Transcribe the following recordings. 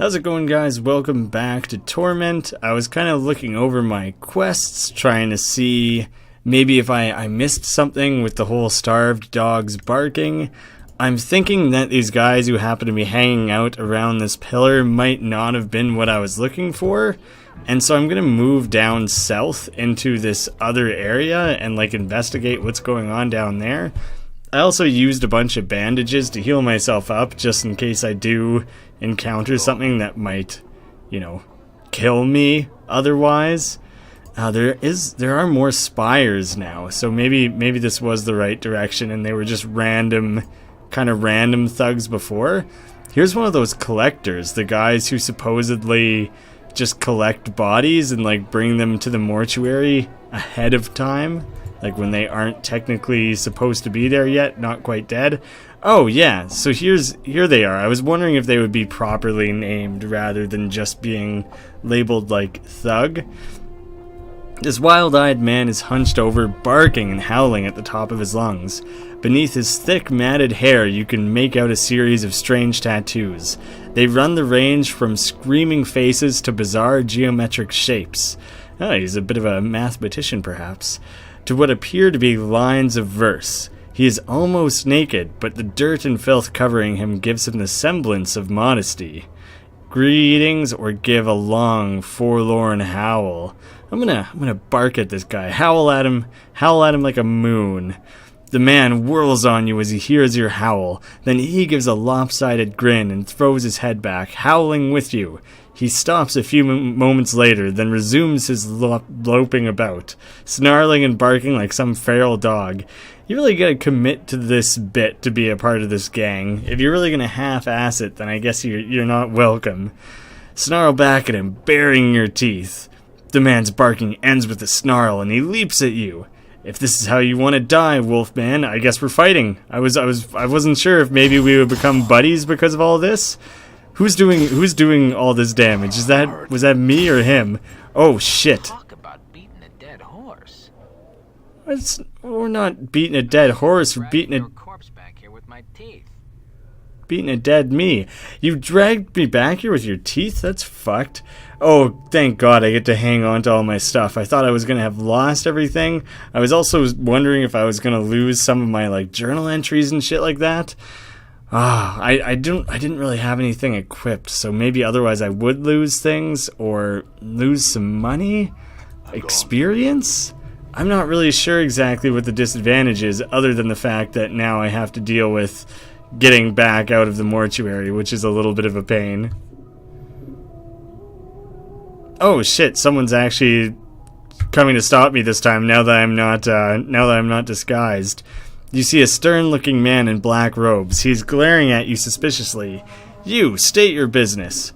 How's it going, guys? Welcome back to Torment. I was kind of looking over my quests, trying to see maybe if I missed something with the whole starved dogs barking. I'm thinking that these guys who happen to be hanging out around this pillar might not have been what I was looking for. And so I'm going to move down south into this other area and investigate what's going on down there. I also used a bunch of bandages to heal myself up just in case I do encounter something that might, kill me otherwise. There are more spires now, so maybe this was the right direction and they were just random thugs before. Here's one of those collectors, the guys who supposedly just collect bodies and bring them to the mortuary ahead of time. When they aren't technically supposed to be there yet, not quite dead. Oh yeah, so here they are. I was wondering if they would be properly named rather than just being labeled thug. This wild-eyed man is hunched over, barking and howling at the top of his lungs. Beneath his thick, matted hair, you can make out a series of strange tattoos. They run the range from screaming faces to bizarre geometric shapes. Oh, he's a bit of a mathematician, perhaps. To what appear to be lines of verse. He is almost naked, but the dirt and filth covering him gives him the semblance of modesty. Greetings, or give a long, forlorn howl. I'm gonna bark at this guy, howl at him like a moon. The man whirls on you as he hears your howl, then he gives a lopsided grin and throws his head back, howling with you. He stops a few moments later, then resumes his loping about, snarling and barking like some feral dog. You really gotta commit to this bit to be a part of this gang. If you're really gonna half-ass it, then I guess you're not welcome. Snarl back at him, baring your teeth. The man's barking ends with a snarl, and he leaps at you. If this is how you want to die, Wolfman, I guess we're fighting. I wasn't sure if maybe we would become buddies because of all this. Who's doing all this damage? Was that me or him? Oh shit. Talk about beating a dead horse. We're not beating a dead horse, we're beating your corpse back here with my teeth. Beating a dead me. You dragged me back here with your teeth? That's fucked. Oh, thank God I get to hang on to all my stuff. I thought I was going to have lost everything. I was also wondering if I was going to lose some of my journal entries and shit like that. I didn't really have anything equipped, so maybe otherwise I would lose things or lose some money? Experience? I'm not really sure exactly what the disadvantage is, other than the fact that now I have to deal with getting back out of the mortuary, which is a little bit of a pain. Oh shit, someone's actually coming to stop me this time now that I'm not disguised. You see a stern-looking man in black robes. He's glaring at you suspiciously. You, state your business.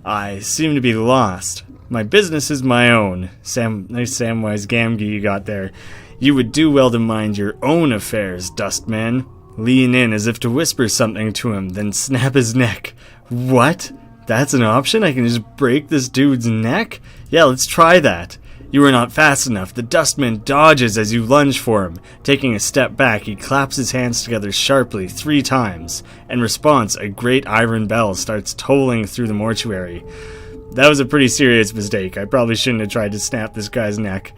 I seem to be lost. My business is my own. Nice Samwise Gamgee you got there. You would do well to mind your own affairs, Dustman. Lean in as if to whisper something to him, then snap his neck. What? That's an option? I can just break this dude's neck? Yeah, let's try that. You are not fast enough. The Dustman dodges as you lunge for him. Taking a step back, he claps his hands together sharply 3 times. In response, a great iron bell starts tolling through the mortuary. That was a pretty serious mistake. I probably shouldn't have tried to snap this guy's neck.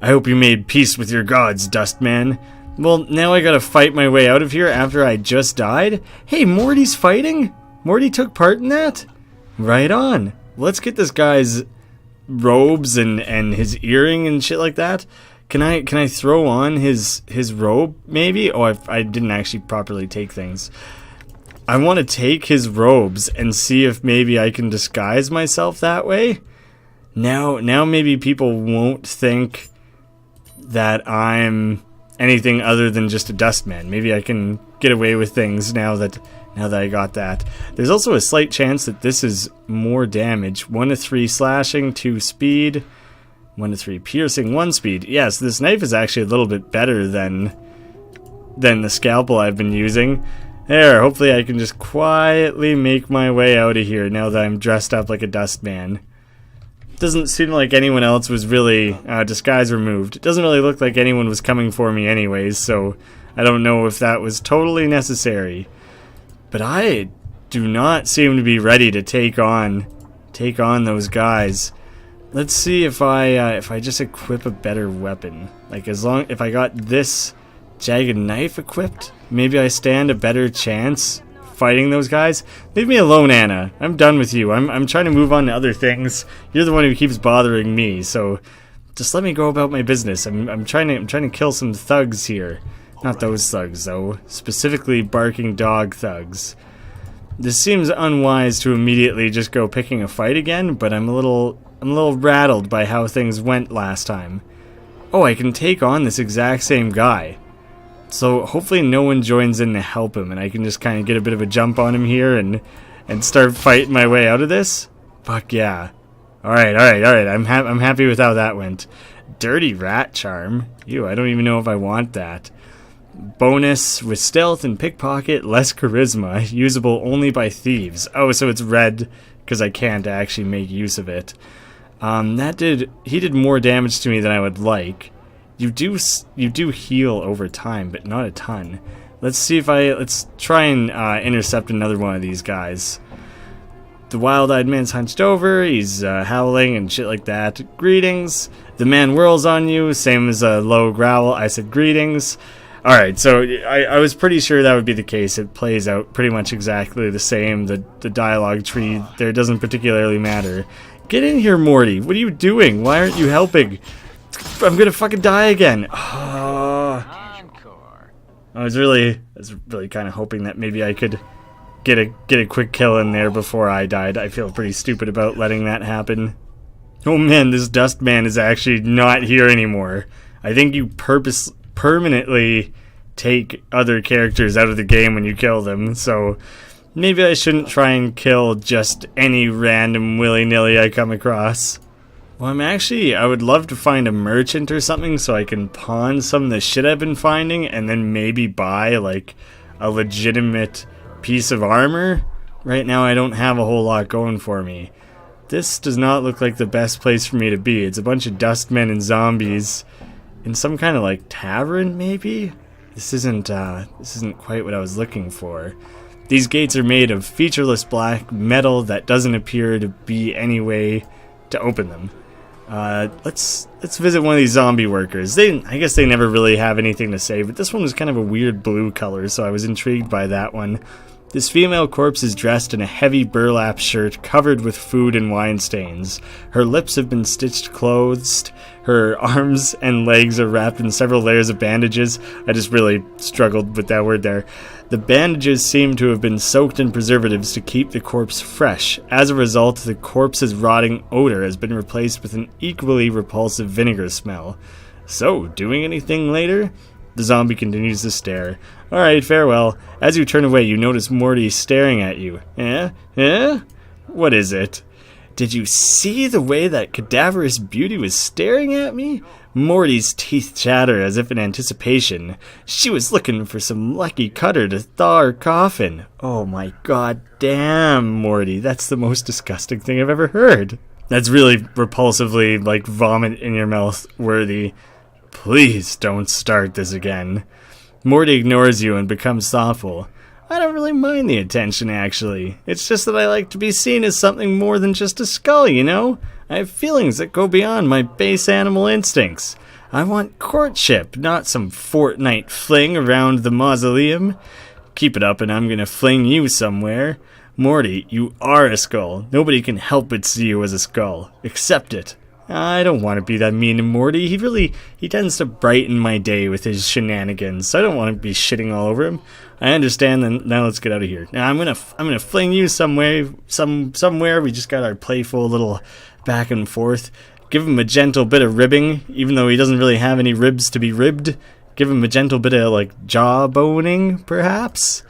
I hope you made peace with your gods, Dustman. Well, now I gotta fight my way out of here after I just died? Hey, Morty's fighting? Morty took part in that? Right on. Let's get this guy's robes and his earring and shit like that. Can I throw on his robe maybe? Oh, I didn't actually properly take things. I want to take his robes and see if maybe I can disguise myself that way. Now maybe people won't think that I'm anything other than just a Dustman. Maybe I can get away with things now that I got that. There's also a slight chance that this is more damage. 1 to 3 slashing, 2 speed, 1 to 3 piercing, 1 speed. Yes, this knife is actually a little bit better than the scalpel I've been using. There, hopefully I can just quietly make my way out of here now that I'm dressed up like a Dustman. Doesn't seem like anyone else was really disguise removed. It doesn't really look like anyone was coming for me anyways, so I don't know if that was totally necessary. But I do not seem to be ready to take on those guys. Let's see if I just equip a better weapon. Like, if I got this jagged knife equipped, maybe I stand a better chance fighting those guys. Leave me alone, Anna. I'm done with you. I'm trying to move on to other things. You're the one who keeps bothering me, so just let me go about my business. I'm trying to kill some thugs here. Not those thugs though. Specifically barking dog thugs. This seems unwise to immediately just go picking a fight again, but I'm a little rattled by how things went last time. Oh, I can take on this exact same guy. So hopefully no one joins in to help him, and I can just kind of get a bit of a jump on him here and start fighting my way out of this. Fuck yeah. Alright. I'm happy with how that went. Dirty rat charm. Ew, I don't even know if I want that. Bonus with stealth and pickpocket, less charisma, usable only by thieves. Oh, so it's red because I can't actually make use of it. He did more damage to me than I would like. You do heal over time, but not a ton. Let's try and intercept another one of these guys. The wild-eyed man's hunched over, he's howling and shit like that. Greetings. The man whirls on you, same as a low growl. I said greetings. Alright, so I was pretty sure that would be the case. It plays out pretty much exactly the same. The dialogue tree there doesn't particularly matter. Get in here, Morty. What are you doing? Why aren't you helping? I'm gonna fucking die again. Encore. I was really kind of hoping that maybe I could get a quick kill in there before I died. I feel pretty stupid about letting that happen. Oh man, this Dustman is actually not here anymore. I think you permanently take other characters out of the game when you kill them, so maybe I shouldn't try and kill just any random willy-nilly I come across. Well, I would love to find a merchant or something so I can pawn some of the shit I've been finding and then maybe buy, like, a legitimate piece of armor. Right now I don't have a whole lot going for me. This does not look like the best place for me to be. It's a bunch of dustmen and zombies in some kind of, like, tavern, maybe? This isn't quite what I was looking for. These gates are made of featureless black metal that doesn't appear to be any way to open them. Let's visit one of these zombie workers. I guess they never really have anything to say, but this one was kind of a weird blue color, so I was intrigued by that one. This female corpse is dressed in a heavy burlap shirt covered with food and wine stains. Her lips have been stitched closed. Her arms and legs are wrapped in several layers of bandages. I just really struggled with that word there. The bandages seem to have been soaked in preservatives to keep the corpse fresh. As a result, the corpse's rotting odor has been replaced with an equally repulsive vinegar smell. So, doing anything later? The zombie continues to stare. Alright, farewell. As you turn away, you notice Morty staring at you. Eh? What is it? Did you see the way that cadaverous beauty was staring at me? Morty's teeth chatter as if in anticipation. She was looking for some lucky cutter to thaw her coffin. Oh my god damn, Morty. That's the most disgusting thing I've ever heard. That's really repulsively, like, vomit in your mouth worthy. Please don't start this again. Morty ignores you and becomes thoughtful. I don't really mind the attention, actually. It's just that I like to be seen as something more than just a skull, you know? I have feelings that go beyond my base animal instincts. I want courtship, not some fortnight fling around the mausoleum. Keep it up and I'm gonna fling you somewhere. Morty, you are a skull. Nobody can help but see you as a skull. Accept it. I don't want to be that mean to Morty. He tends to brighten my day with his shenanigans, so I don't want to be shitting all over him. I understand, then now let's get out of here. Now I'm gonna fling you somewhere. We just got our playful little back and forth. Give him a gentle bit of ribbing, even though he doesn't really have any ribs to be ribbed. Give him a gentle bit of, like, jaw boning, perhaps?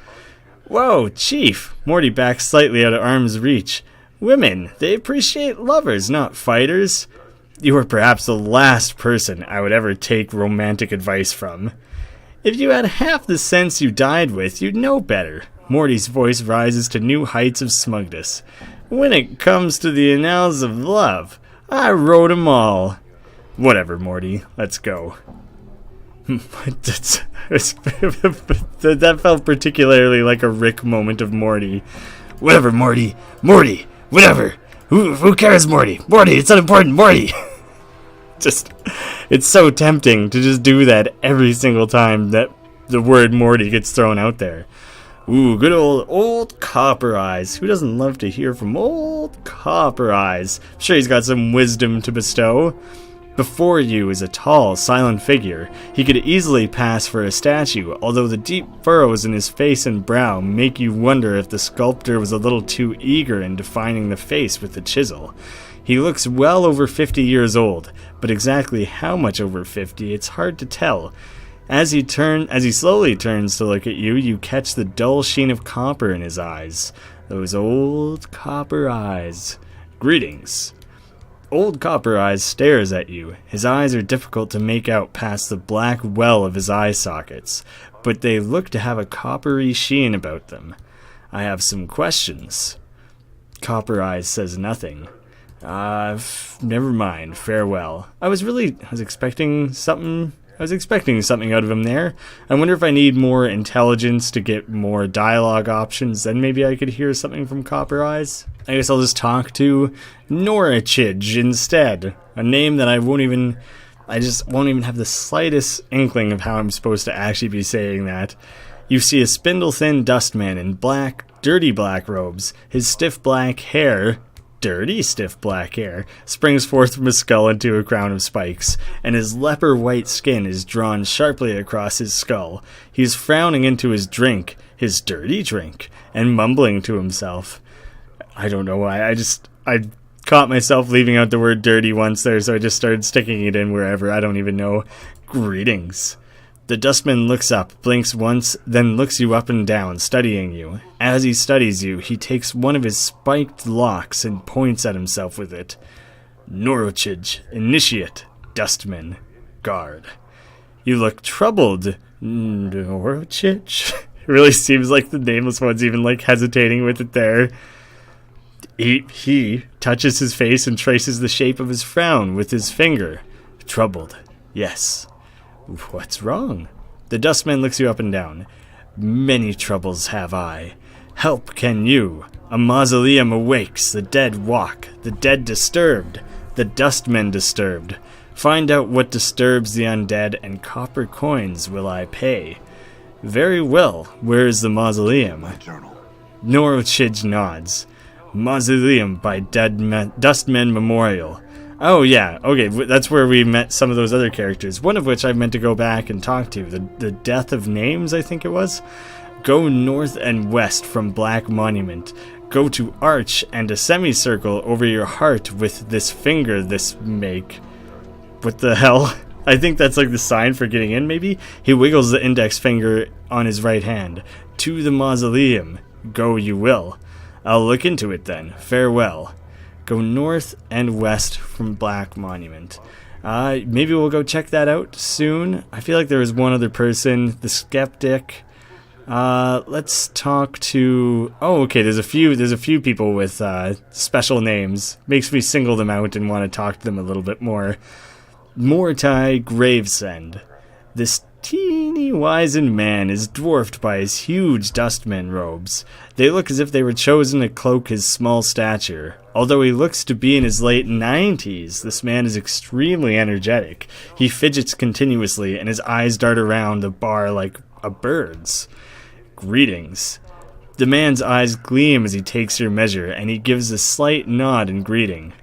Whoa, Chief! Morty backs slightly out of arm's reach. Women, they appreciate lovers, not fighters. You are perhaps the last person I would ever take romantic advice from. If you had half the sense you died with, you'd know better. Morty's voice rises to new heights of smugness. When it comes to the annals of love, I wrote 'em all. Whatever, Morty. Let's go. That felt particularly like a Rick moment of Morty. Whatever, Morty. Morty. Whatever. Who cares, Morty? Morty, it's unimportant, Morty. Just, it's so tempting to just do that every single time that the word Morty gets thrown out there. Ooh, good old Copper Eyes. Who doesn't love to hear from old Copper Eyes? I'm sure he's got some wisdom to bestow. Before you is a tall, silent figure. He could easily pass for a statue, although the deep furrows in his face and brow make you wonder if the sculptor was a little too eager in defining the face with the chisel. He looks well over 50 years old, but exactly how much over 50, it's hard to tell. As he slowly turns to look at you, you catch the dull sheen of copper in his eyes. Those old Copper Eyes. Greetings. Old Copper Eyes stares at you. His eyes are difficult to make out past the black well of his eye sockets, but they look to have a coppery sheen about them. I have some questions. Copper Eyes says nothing. Never mind. Farewell. I was expecting something out of him there. I wonder if I need more intelligence to get more dialogue options, then maybe I could hear something from Copper Eyes. I guess I'll just talk to Norachidge instead. A name that I just won't even have the slightest inkling of how I'm supposed to actually be saying that. You see a spindle-thin Dustman in dirty black robes. His stiff black hair springs forth from his skull into a crown of spikes, and his leper white skin is drawn sharply across his skull. He is frowning into his dirty drink, and mumbling to himself. I don't know why, I caught myself leaving out the word dirty once there, so I just started sticking it in wherever, I don't even know. Greetings. The Dustman looks up, blinks once, then looks you up and down, studying you. As he studies you, he takes one of his spiked locks and points at himself with it. Norachidge, Initiate, Dustman, Guard. You look troubled. Norachidge? It really seems like the nameless one's even hesitating with it there. He touches his face and traces the shape of his frown with his finger. Troubled, yes. What's wrong? The Dustman looks you up and down. Many troubles have I. Help can you. A mausoleum awakes, the dead walk, the dead disturbed, the Dustmen disturbed. Find out what disturbs the undead, and copper coins will I pay. Very well, where is the mausoleum? My journal. Norachidge nods. Mausoleum by Dustman Memorial. Oh, yeah, okay, that's where we met some of those other characters, one of which I meant to go back and talk to. The Death of Names, I think it was? Go north and west from Black Monument. Go to Arch and a semicircle over your heart with this finger this make. What the hell? I think that's the sign for getting in, maybe? He wiggles the index finger on his right hand. To the mausoleum. Go you will. I'll look into it then. Farewell. Go north and west from Black Monument. Maybe we'll go check that out soon. I feel like there was one other person, the Skeptic. Let's talk to... Oh, okay, there's a few people with special names. Makes me single them out and want to talk to them a little bit more. Mordecai Gravesend. This teeny wizened man is dwarfed by his huge Dustman robes. They look as if they were chosen to cloak his small stature. Although he looks to be in his late 90s, this man is extremely energetic. He fidgets continuously, and his eyes dart around the bar like a bird's. Greetings. The man's eyes gleam as he takes your measure, and he gives a slight nod in greeting.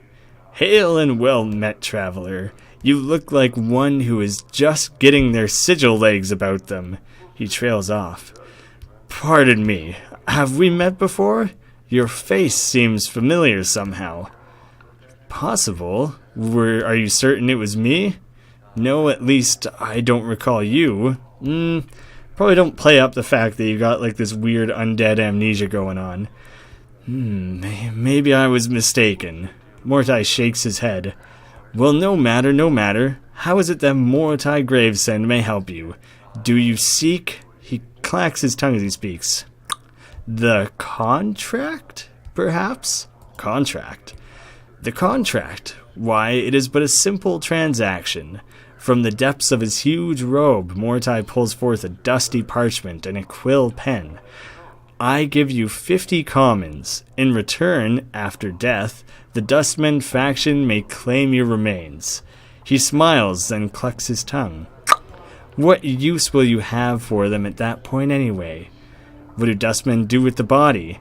Hail and well met, traveler. You look like one who is just getting their sigil legs about them. He trails off. Pardon me, have we met before? Your face seems familiar somehow. Possible. Are you certain it was me? No, at least I don't recall you. Probably don't play up the fact that you got this weird undead amnesia going on. Maybe I was mistaken. Mordecai shakes his head. Well, no matter. How is it that Mordecai Gravesend may help you? Do you seek... He clacks his tongue as he speaks. The contract, perhaps? Contract. The contract. Why, it is but a simple transaction. From the depths of his huge robe, Mordecai pulls forth a dusty parchment and a quill pen. I give you 50 commons. In return, after death, the Dustman faction may claim your remains. He smiles, then clucks his tongue. What use will you have for them at that point anyway? What do Dustmen do with the body?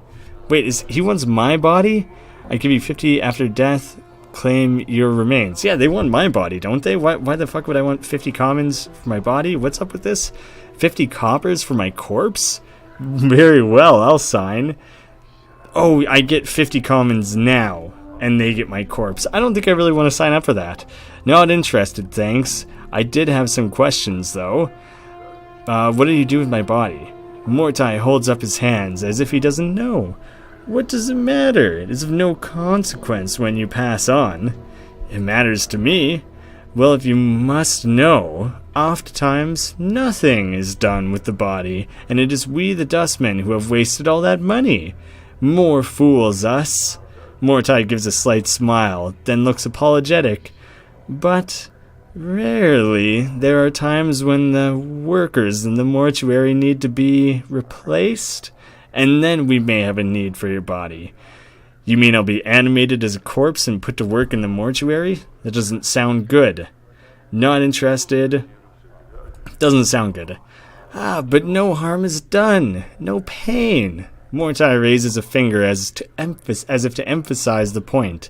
Wait, he wants my body? I give you 50 after death, claim your remains. Yeah, they want my body, don't they? Why the fuck would I want 50 commons for my body? What's up with this? 50 coppers for my corpse? Very well, I'll sign. Oh, I get 50 commons now, and they get my corpse. I don't think I really want to sign up for that. Not interested, thanks. I did have some questions, though. What do you do with my body? Mortai holds up his hands as if he doesn't know. What does it matter? It is of no consequence when you pass on. It matters to me. Well, if you must know, oftentimes nothing is done with the body, and it is we the Dustmen who have wasted all that money. More fools us. Mortai gives a slight smile, then looks apologetic. But rarely there are times when the workers in the mortuary need to be replaced, and then we may have a need for your body. You mean I'll be animated as a corpse and put to work in the mortuary? That doesn't sound good. Not interested. Doesn't sound good. But no harm is done. No pain. Mortai raises a finger as if to emphasize the point.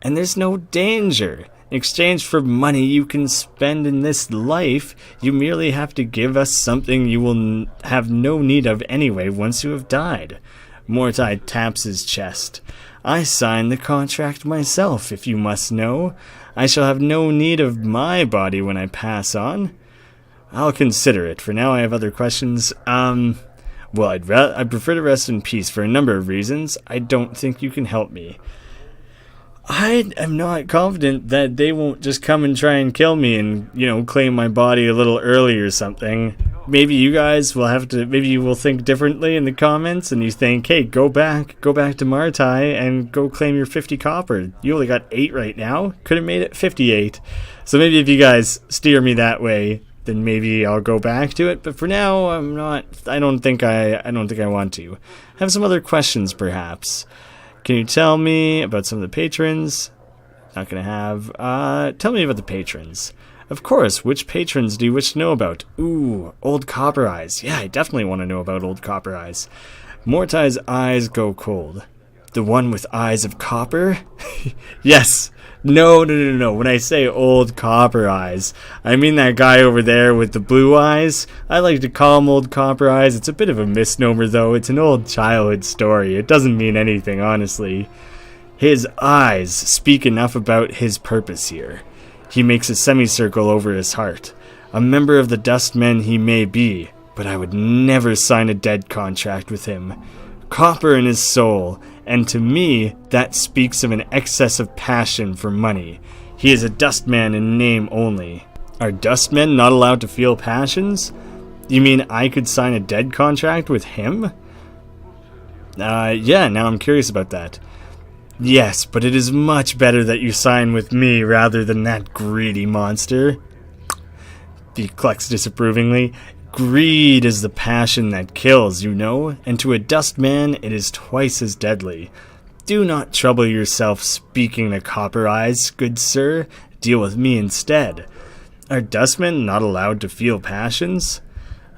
And there's no danger. In exchange for money you can spend in this life, you merely have to give us something you will have no need of anyway once you have died. Mortai taps his chest. I signed the contract myself, if you must know. I shall have no need of my body when I pass on. I'll consider it. For now I have other questions. Well, I'd prefer to rest in peace for a number of reasons. I don't think you can help me. I am not confident that they won't just come and try and kill me and, claim my body a little early or something. Maybe you guys will maybe you will think differently in the comments and you think, hey, go back to Martai and go claim your 50 copper. You only got 8 right now. Could have made it 58. So maybe if you guys steer me that way, then maybe I'll go back to it. But for now, I don't think I want to. I have some other questions perhaps. Can you tell me about some of the patrons? Not gonna have. Tell me about the patrons. Of course, which patrons do you wish to know about? Ooh, Old Copper Eyes. Yeah, I definitely want to know about Old Copper Eyes. Mortai's eyes go cold. The one with eyes of copper? Yes. No. When I say Old Copper Eyes, I mean that guy over there with the blue eyes. I like to call him Old Copper Eyes. It's a bit of a misnomer, though. It's an old childhood story. It doesn't mean anything, honestly. His eyes speak enough about his purpose here. He makes a semicircle over his heart. A member of the Dustmen he may be, but I would never sign a dead contract with him. Copper in his soul, and to me, that speaks of an excess of passion for money. He is a Dustman in name only. Are Dustmen not allowed to feel passions? You mean I could sign a dead contract with him? Yeah, now I'm curious about that. Yes, but it is much better that you sign with me rather than that greedy monster. He clucks disapprovingly. Greed is the passion that kills, and to a Dustman it is twice as deadly. Do not trouble yourself speaking to Copper Eyes, good sir. Deal with me instead. Are Dustmen not allowed to feel passions?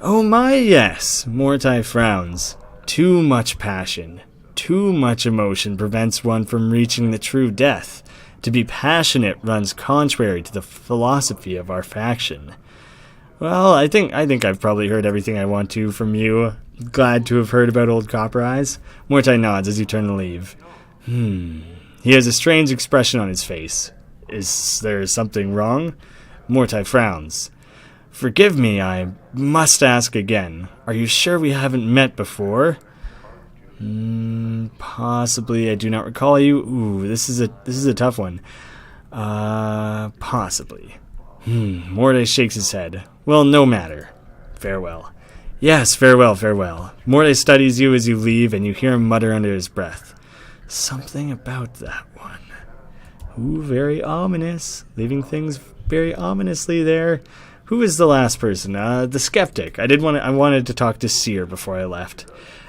Oh my, yes. Mortai frowns. Too much passion. Too much emotion prevents one from reaching the true death. To be passionate runs contrary to the philosophy of our faction. Well, I think I've probably heard everything I want to from you. Glad to have heard about Old Copper Eyes. Mortai nods as you turn to leave. He has a strange expression on his face. Is there something wrong? Mortai frowns. Forgive me, I must ask again. Are you sure we haven't met before? Possibly. I do not recall you. Ooh, this is a tough one. Possibly. Mortai shakes his head. Well, no matter. Farewell. Yes, farewell. Mortai studies you as you leave, and you hear him mutter under his breath. Something about that one. Ooh, very ominous. Leaving things very ominously there. Who is the last person? The Skeptic. I wanted to talk to Seer before I left.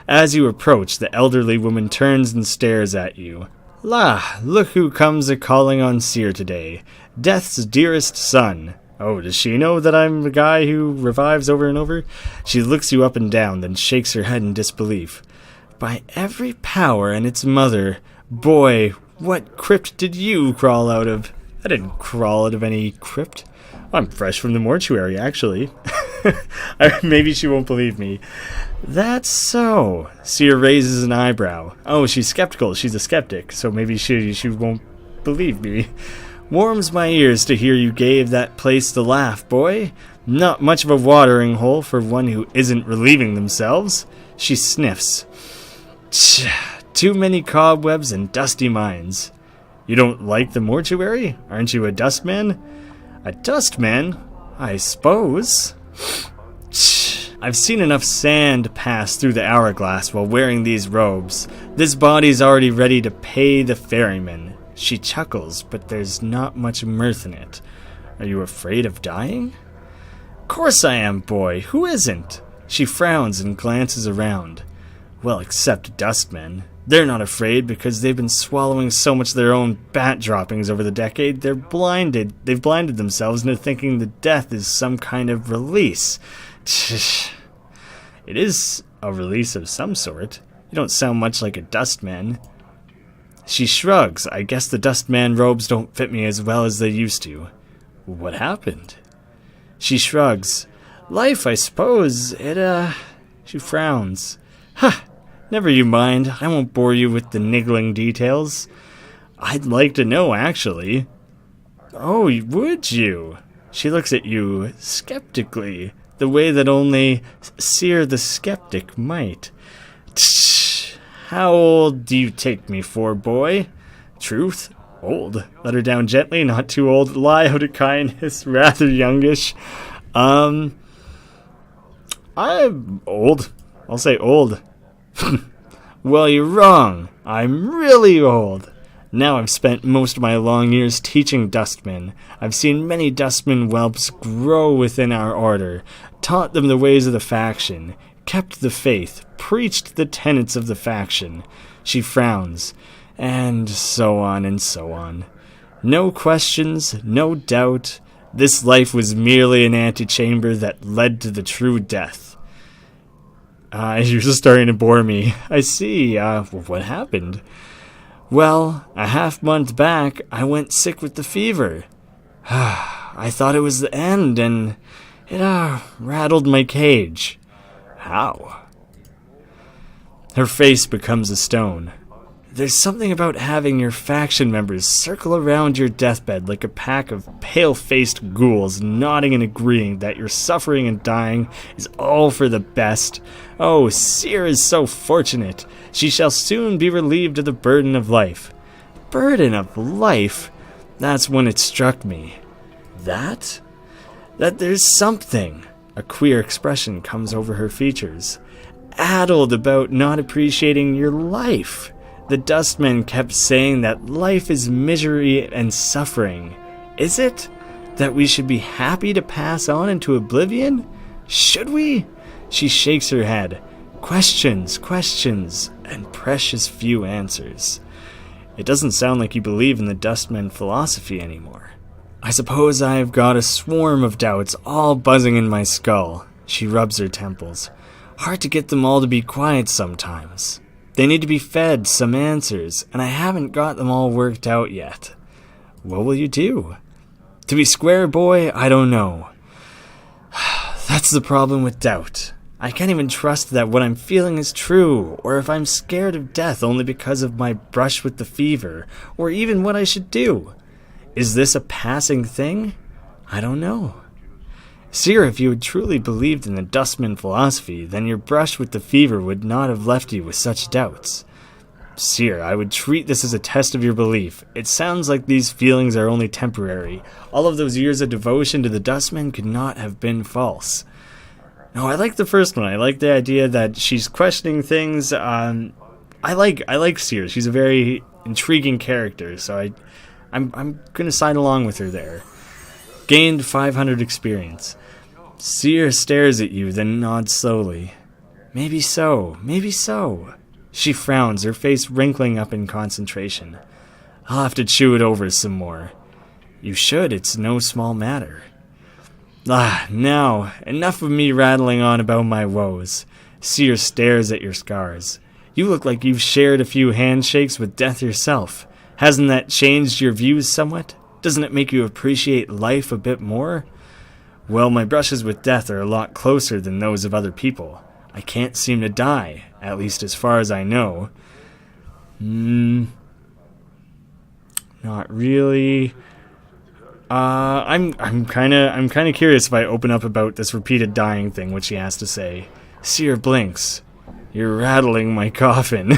As you approach, the elderly woman turns and stares at you. La, look who comes a-calling on Seer today. Death's dearest son. Oh, does she know that I'm the guy who revives over and over? She looks you up and down, then shakes her head in disbelief. By every power and its mother, boy, what crypt did you crawl out of? I didn't crawl out of any crypt. I'm fresh from the mortuary, actually. Maybe she won't believe me. That's so. Seer raises an eyebrow. Oh, she's skeptical. She's a skeptic, so maybe she won't believe me. Warms my ears to hear you gave that place the laugh, boy. Not much of a watering hole for one who isn't relieving themselves. She sniffs. Too many cobwebs and dusty minds. You don't like the mortuary? Aren't you a dustman? A dustman? I suppose. I've seen enough sand pass through the hourglass while wearing these robes. This body's already ready to pay the ferryman. She chuckles, but there's not much mirth in it. Are you afraid of dying? Course I am, boy. Who isn't? She frowns and glances around. Well, except dustmen. They're not afraid because they've been swallowing so much of their own bat droppings over the decade, they've blinded themselves into thinking that death is some kind of release. It is a release of some sort. You don't sound much like a dustman. She shrugs. I guess the dustman robes don't fit me as well as they used to. What happened? She shrugs. Life, I suppose. She frowns. Ha! Never you mind. I won't bore you with the niggling details. I'd like to know, actually. Oh, would you? She looks at you skeptically, the way that only Seer the Skeptic might. Tch, how old do you take me for, boy? Truth? Old. Let her down gently, not too old. Lie out of kindness, rather youngish. I'm old. I'll say old. Well, you're wrong. I'm really old. Now I've spent most of my long years teaching dustmen. I've seen many dustman whelps grow within our order, taught them the ways of the faction, kept the faith, preached the tenets of the faction. She frowns, and so on and so on. No questions, no doubt. This life was merely an antechamber that led to the true death. You're just starting to bore me. I see. What happened? Well, a half-month back, I went sick with the fever. I thought it was the end, and it rattled my cage. How? Her face becomes a stone. There's something about having your faction members circle around your deathbed like a pack of pale-faced ghouls, nodding and agreeing that your suffering and dying is all for the best. Oh, Seer is so fortunate. She shall soon be relieved of the burden of life. Burden of life? That's when it struck me. That there's something. A queer expression comes over her features. Addled about not appreciating your life. The dustman kept saying that life is misery and suffering. Is it? That we should be happy to pass on into oblivion? Should we? She shakes her head. Questions, and precious few answers. It doesn't sound like you believe in the dustman philosophy anymore. I suppose I've got a swarm of doubts all buzzing in my skull. She rubs her temples. Hard to get them all to be quiet sometimes. They need to be fed some answers, and I haven't got them all worked out yet. What will you do? To be square, boy, I don't know. That's the problem with doubt. I can't even trust that what I'm feeling is true, or if I'm scared of death only because of my brush with the fever, or even what I should do. Is this a passing thing? I don't know. Seer, if you had truly believed in the Dustman philosophy, then your brush with the fever would not have left you with such doubts. Seer, I would treat this as a test of your belief. It sounds like these feelings are only temporary. All of those years of devotion to the Dustman could not have been false. No, I like the first one. I like the idea that she's questioning things. I like Seer. She's a very intriguing character, so I'm going to side along with her there. Gained 500 experience. Seer stares at you, then nods slowly. Maybe so, maybe so. She frowns, her face wrinkling up in concentration. I'll have to chew it over some more. You should, it's no small matter. Now, enough of me rattling on about my woes. Seer stares at your scars. You look like you've shared a few handshakes with death yourself. Hasn't that changed your views somewhat? Doesn't it make you appreciate life a bit more? Well, my brushes with death are a lot closer than those of other people. I can't seem to die, at least as far as I know. Not really. I'm kind of curious if I open up about this repeated dying thing, what she has to say. Seer blinks. You're rattling my coffin.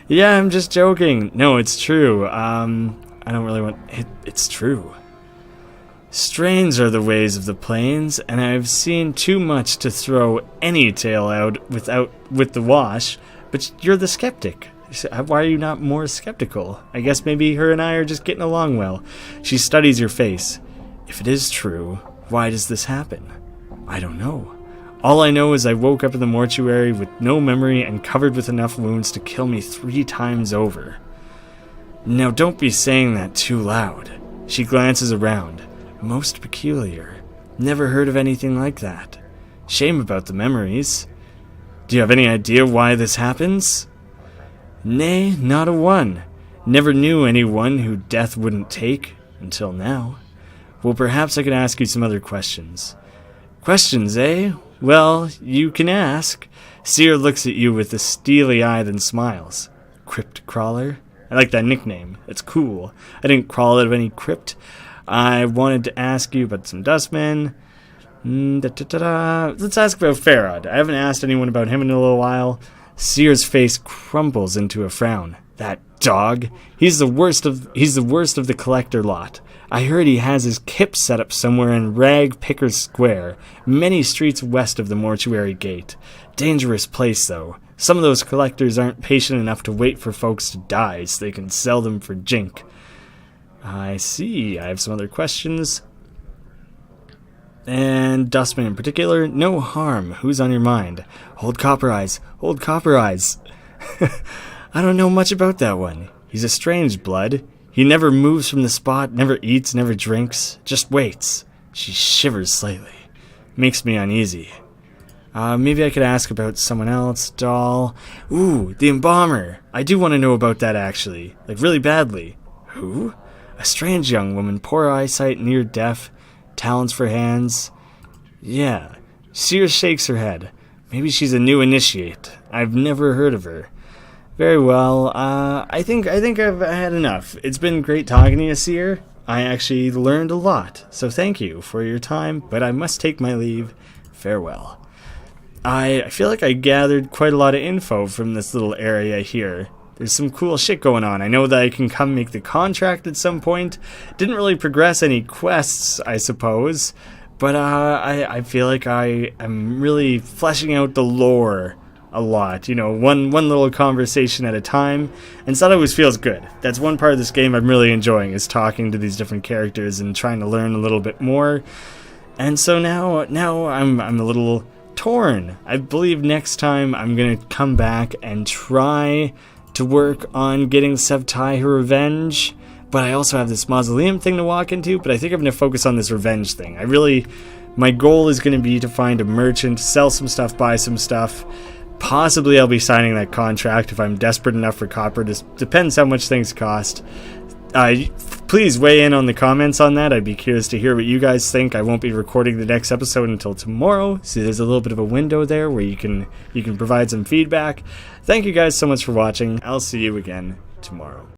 Yeah, I'm just joking. No, it's true. I don't really want... It's true. Strange are the ways of the plains, and I've seen too much to throw any tale out with the wash, but you're the skeptic. Why are you not more skeptical? I guess maybe her and I are just getting along well. She studies your face. If it is true, why does this happen? I don't know. All I know is I woke up in the mortuary with no memory and covered with enough wounds to kill me 3 times over. Now don't be saying that too loud. She glances around. Most peculiar. Never heard of anything like that. Shame about the memories. Do you have any idea why this happens? Nay, not a one. Never knew anyone who death wouldn't take, until now. Well, perhaps I could ask you some other questions. Questions, eh? Well, you can ask. Seer looks at you with a steely eye, then smiles. Crypt crawler? I like that nickname. It's cool. I didn't crawl out of any crypt. I wanted to ask you about some Dustman. Let's ask about Farad. I haven't asked anyone about him in a little while. Seer's face crumbles into a frown. That dog. He's the worst of the collector lot. I heard he has his kip set up somewhere in Rag Pickers Square, many streets west of the mortuary gate. Dangerous place, though. Some of those collectors aren't patient enough to wait for folks to die so they can sell them for jink. I see. I have some other questions. And Dustman in particular, no harm. Who's on your mind? Hold Copper Eyes. Hold Copper Eyes. I don't know much about that one. He's a strange blood. He never moves from the spot, never eats, never drinks, just waits. She shivers slightly. Makes me uneasy. Maybe I could ask about someone else. Doll. Ooh, the Embalmer. I do want to know about that, actually. Like, really badly. Who? A strange young woman, poor eyesight, near deaf, talents for hands. Yeah. Seer shakes her head. Maybe she's a new initiate. I've never heard of her. Very well. I think I've had enough. It's been great talking to you, Seer. I actually learned a lot, so thank you for your time, but I must take my leave. Farewell. I feel like I gathered quite a lot of info from this little area here. There's some cool shit going on. I know that I can come make the contract at some point. Didn't really progress any quests, I suppose. But I feel like I am really fleshing out the lore a lot. You know, one little conversation at a time. And so that always feels good. That's one part of this game I'm really enjoying, is talking to these different characters and trying to learn a little bit more. And so now I'm a little torn. I believe next time I'm going to come back and try to work on getting Sevtai her revenge, but I also have this mausoleum thing to walk into, but I think I'm going to focus on this revenge thing. My goal is going to be to find a merchant, sell some stuff, buy some stuff. Possibly I'll be signing that contract if I'm desperate enough for copper. Just depends how much things cost. Please weigh in on the comments on that. I'd be curious to hear what you guys think. I won't be recording the next episode until tomorrow, so there's a little bit of a window there where you can provide some feedback. Thank you guys so much for watching. I'll see you again tomorrow.